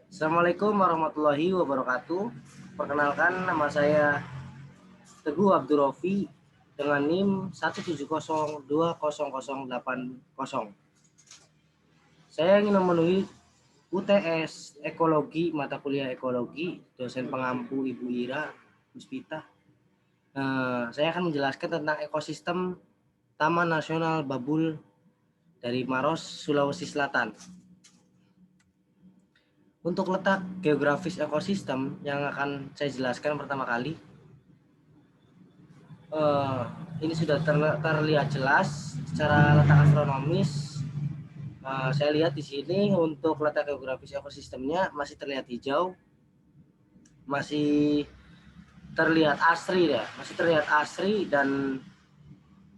Assalamualaikum warahmatullahi wabarakatuh. Perkenalkan, nama saya Teguh Abdurrofi dengan NIM 170200080. Saya ingin memenuhi UTS Ekologi, mata kuliah Ekologi, dosen pengampu Ibu Ira Puspita. Saya akan menjelaskan tentang ekosistem Taman Nasional Babul dari Maros, Sulawesi Selatan. Untuk letak geografis ekosistem yang akan saya jelaskan pertama kali, ini sudah terlihat jelas secara letak astronomis. Saya lihat di sini untuk letak geografis ekosistemnya masih terlihat hijau, masih terlihat asri ya, masih terlihat asri dan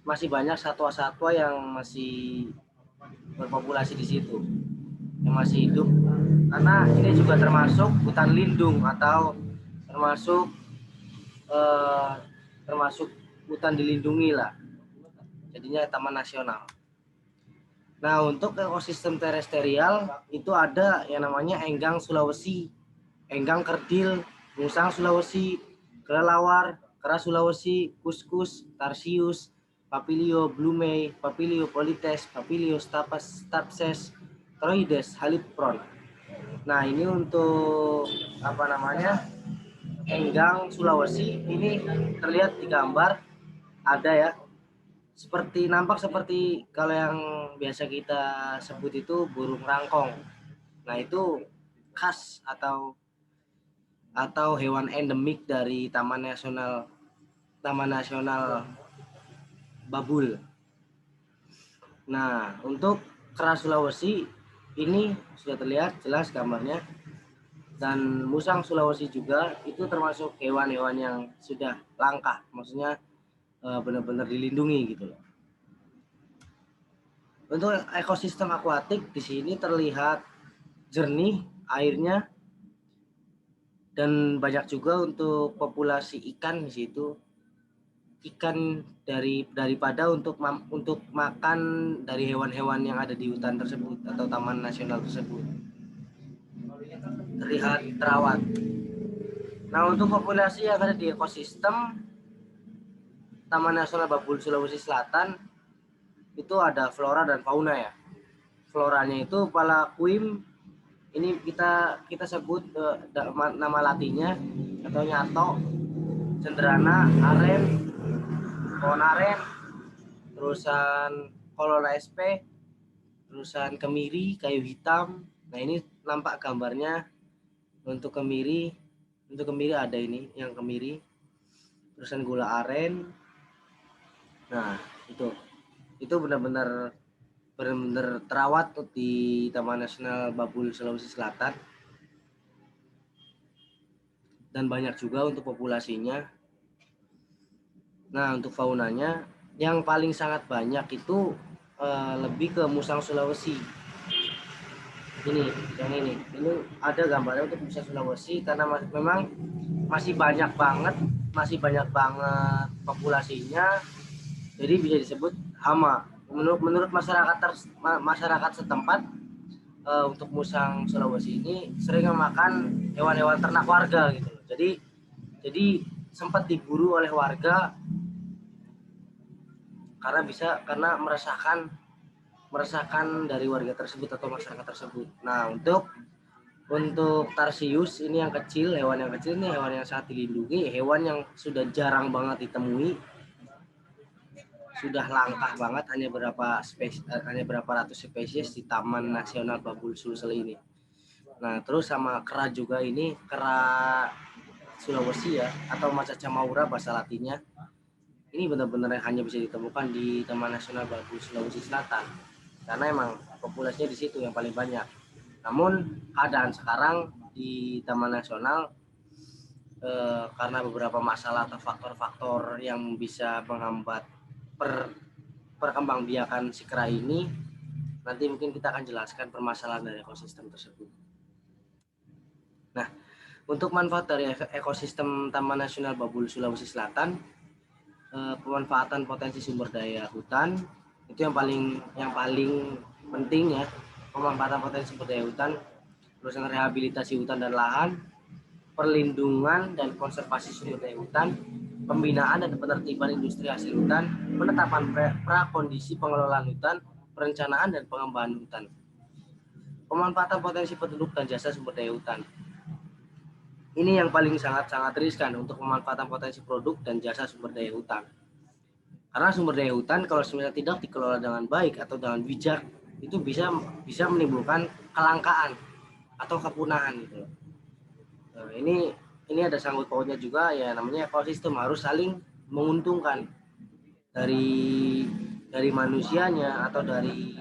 masih banyak satwa-satwa yang masih berpopulasi di situ, yang masih hidup. Karena ini juga termasuk hutan lindung atau termasuk termasuk hutan dilindungi lah. Jadinya taman nasional. Nah, untuk ekosistem terestrial itu ada yang namanya Enggang Sulawesi, Enggang Kerdil, Musang Sulawesi, Kelelawar, Kera Sulawesi, Kuskus, Tarsius, Papilio blumei, Papilio polites, Papilio stapses, Troides, Halipron. Nah, ini untuk Enggang Sulawesi ini terlihat di gambar ada ya, nampak seperti kalau yang biasa kita sebut itu burung rangkong. Nah, itu khas atau hewan endemik dari Taman Nasional Babul. Nah, untuk kera Sulawesi ini sudah terlihat jelas gambarnya, dan musang Sulawesi juga itu termasuk hewan-hewan yang sudah langka, maksudnya benar-benar dilindungi gitu loh. Untuk ekosistem akuatik di sini terlihat jernih airnya, dan banyak juga untuk populasi ikan di situ. Ikan daripada untuk makan dari hewan-hewan yang ada di hutan tersebut atau taman nasional tersebut. Terlihat terawat. Nah, untuk populasi yang ada di ekosistem Taman Nasional Babul Sulawesi Selatan itu ada flora dan fauna ya. Floranya itu Palaquim, ini kita sebut nama latinnya atau nyato, cenderana, aren, pohon aren, terusan Corolla sp, terusan kemiri, kayu hitam. Nah, ini nampak gambarnya untuk kemiri. Untuk kemiri ada ini yang kemiri, terusan gula aren. Nah, itu benar-benar terawat di Taman Nasional Babul Sulawesi Selatan, dan banyak juga untuk populasinya. Nah, untuk faunanya yang paling sangat banyak itu lebih ke musang Sulawesi. Ini ada gambarnya untuk musang Sulawesi, karena memang masih banyak banget populasinya, jadi bisa disebut hama. Menurut masyarakat setempat, untuk musang Sulawesi ini sering memakan hewan-hewan ternak warga gitu. Jadi sempat diburu oleh warga karena meresahkan dari warga tersebut atau masyarakat tersebut. Nah, untuk Tarsius ini yang kecil, hewan yang kecil ini hewan yang sangat dilindungi, hewan yang sudah jarang banget ditemui, sudah langka banget, hanya berapa ratus spesies di Taman Nasional Babul Sulsel ini. Nah, terus sama kera juga, ini kera Sulawesi ya, atau Macaca maura bahasa latinnya. Ini benar-benar hanya bisa ditemukan di Taman Nasional Babul Sulawesi Selatan, karena emang populasinya di situ yang paling banyak. Namun keadaan sekarang di Taman Nasional karena beberapa masalah atau faktor-faktor yang bisa menghambat perkembangbiakan si kera ini, nanti mungkin kita akan jelaskan permasalahan dari ekosistem tersebut. Nah, untuk manfaat dari ekosistem Taman Nasional Babul Sulawesi Selatan, pemanfaatan potensi sumber daya hutan itu yang paling penting ya, pemanfaatan potensi sumber daya hutan. perusahaan rehabilitasi hutan dan lahan, perlindungan dan konservasi sumber daya hutan, pembinaan dan penertiban industri hasil hutan, penetapan prakondisi pengelolaan hutan, perencanaan dan pengembangan hutan, pemanfaatan potensi penduduk dan jasa sumber daya hutan. Ini yang paling sangat-sangat riskan untuk pemanfaatan potensi produk dan jasa sumber daya hutan. Karena sumber daya hutan kalau sebenarnya tidak dikelola dengan baik atau dengan bijak, itu bisa menimbulkan kelangkaan atau kepunahan gitu. Nah, ini ada sangkut pautnya juga ya, namanya ekosistem harus saling menguntungkan dari manusianya atau dari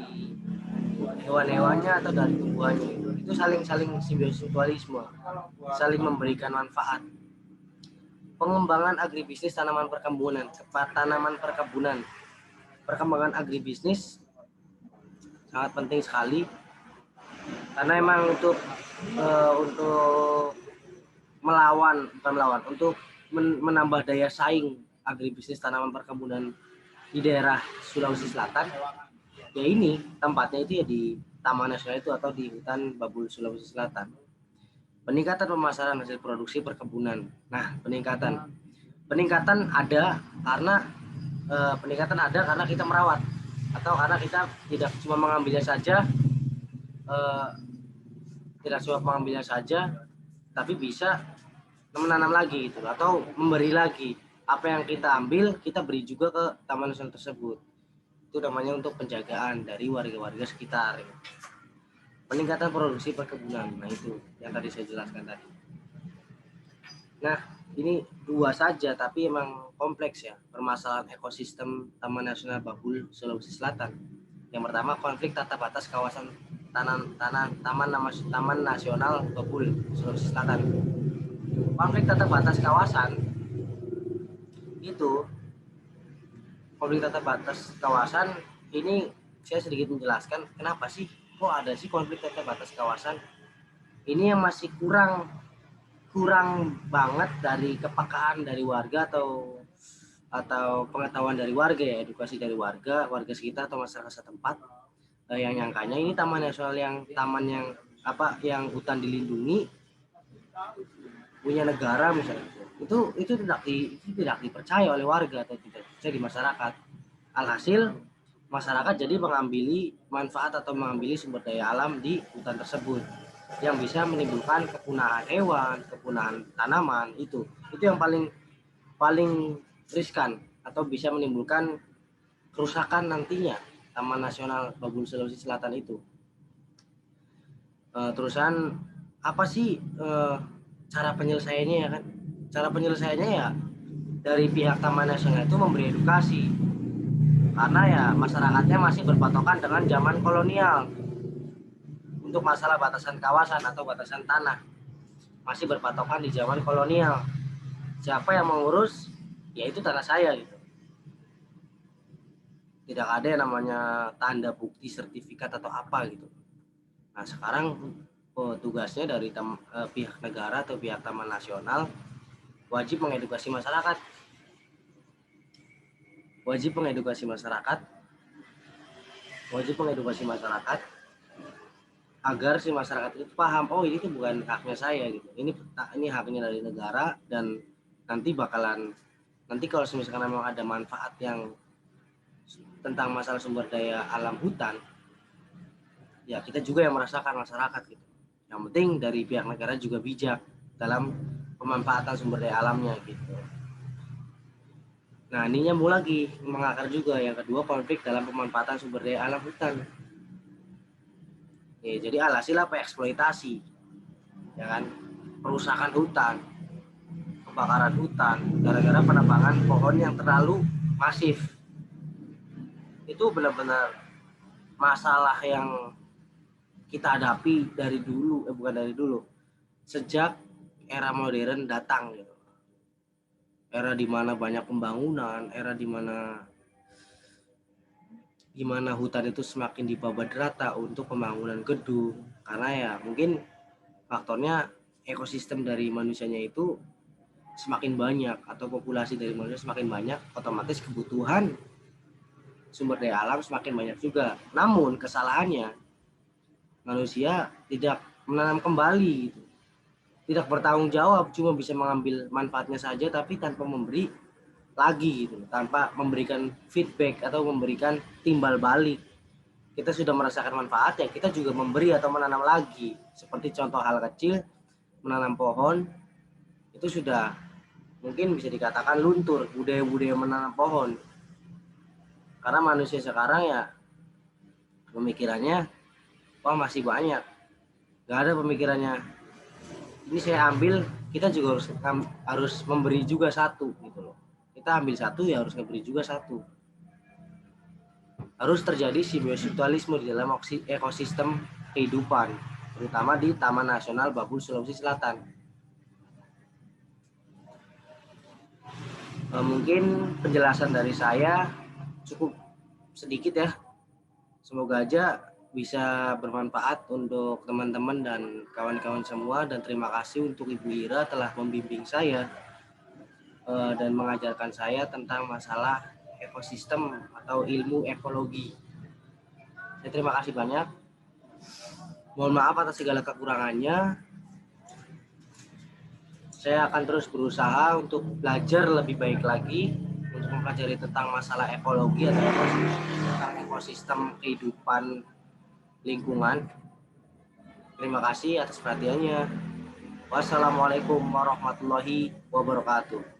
hewan-hewannya atau dari tumbuhannya, itu saling simbiosis mutualisme, saling memberikan manfaat. Pengembangan agribisnis tanaman perkebunan, perkembangan agribisnis sangat penting sekali karena emang untuk untuk menambah daya saing agribisnis tanaman perkebunan di daerah Sulawesi Selatan, ya ini tempatnya itu ya di Taman Nasional itu atau di hutan Babul Sulawesi Selatan. Peningkatan pemasaran hasil produksi perkebunan. Nah, peningkatan ada karena kita merawat, atau karena kita tidak cuma mengambilnya saja, tapi bisa menanam lagi gitu, atau memberi lagi apa yang kita ambil, kita beri juga ke taman nasional tersebut. Itu namanya untuk penjagaan dari warga-warga sekitar. Peningkatan produksi perkebunan, nah itu yang tadi saya jelaskan tadi. Nah, ini dua saja tapi emang kompleks ya permasalahan ekosistem Taman Nasional Babul Sulawesi Selatan. Yang pertama, konflik tata batas kawasan Taman Nasional Babul Sulawesi Selatan. Konflik tata batas kawasan ini saya sedikit menjelaskan kenapa sih kok ada sih konflik tata batas kawasan. Ini yang masih kurang banget dari kepekaan dari warga atau pengetahuan dari warga ya, edukasi dari warga sekitar atau masyarakat setempat, yang nyangkanya ini taman nasional yang hutan dilindungi punya negara misalnya, itu tidak dipercaya oleh warga atau tidak percaya di masyarakat. Alhasil masyarakat jadi mengambil manfaat atau mengambil sumber daya alam di hutan tersebut yang bisa menimbulkan kepunahan hewan, kepunahan tanaman. Itu yang paling riskan atau bisa menimbulkan kerusakan nantinya Taman Nasional Babul Sulawesi Selatan itu. Terusan apa sih cara penyelesaiannya ya kan? Cara penyelesaiannya ya dari pihak Taman Nasional itu memberi edukasi, karena ya masyarakatnya masih berpatokan dengan zaman kolonial. Untuk masalah batasan kawasan atau batasan tanah masih berpatokan di zaman kolonial. Siapa yang mengurus, ya itu tanah saya gitu. Tidak ada yang namanya tanda bukti sertifikat atau apa gitu. Nah, sekarang tugasnya dari pihak negara atau pihak Taman Nasional wajib mengedukasi masyarakat. Wajib mengedukasi masyarakat agar si masyarakat itu paham, oh ini tuh bukan haknya saya gitu. Ini haknya dari negara, dan nanti kalau misalkan memang ada manfaat yang tentang masalah sumber daya alam hutan, ya kita juga yang merasakan, masyarakat gitu. Yang penting dari pihak negara juga bijak dalam pemanfaatan sumber daya alamnya gitu. Nah, ini nyambung lagi mengakar juga yang kedua, konflik dalam pemanfaatan sumber daya alam hutan. Ya, jadi alhasil apa? Eksploitasi, ya kan? Perusakan hutan, kebakaran hutan, gara-gara penebangan pohon yang terlalu masif. Itu benar-benar masalah yang kita hadapi sejak era modern datang gitu. Era di mana banyak pembangunan, era di mana hutan itu semakin dibabat rata untuk pembangunan gedung, karena ya mungkin faktornya ekosistem dari manusianya itu semakin banyak atau populasi dari manusia semakin banyak, otomatis kebutuhan sumber daya alam semakin banyak juga. Namun kesalahannya manusia tidak menanam kembali gitu. Tidak bertanggung jawab, cuma bisa mengambil manfaatnya saja tapi tanpa memberi lagi gitu, tanpa memberikan feedback atau memberikan timbal balik. Kita sudah merasakan manfaat, ya kita juga memberi atau menanam lagi. Seperti contoh hal kecil, menanam pohon itu sudah mungkin bisa dikatakan luntur budaya-budaya menanam pohon. Karena manusia sekarang ya pemikirannya, wah masih banyak, nggak ada pemikirannya ini saya ambil, kita juga harus memberi juga satu gitu loh. Kita ambil satu ya harus memberi juga satu. Harus terjadi simbiosis mutualisme di dalam ekosistem kehidupan, terutama di Taman Nasional Babul Sulawesi Selatan. Mungkin penjelasan dari saya cukup sedikit ya. Semoga aja bisa bermanfaat untuk teman-teman dan kawan-kawan semua, dan terima kasih untuk Ibu Ira telah membimbing saya dan mengajarkan saya tentang masalah ekosistem atau ilmu ekologi. Saya terima kasih banyak. Mohon maaf atas segala kekurangannya. Saya akan terus berusaha untuk belajar lebih baik lagi untuk mempelajari tentang masalah ekologi atau tentang ekosistem kehidupan lingkungan. Terima kasih atas perhatiannya. Wassalamualaikum warahmatullahi wabarakatuh.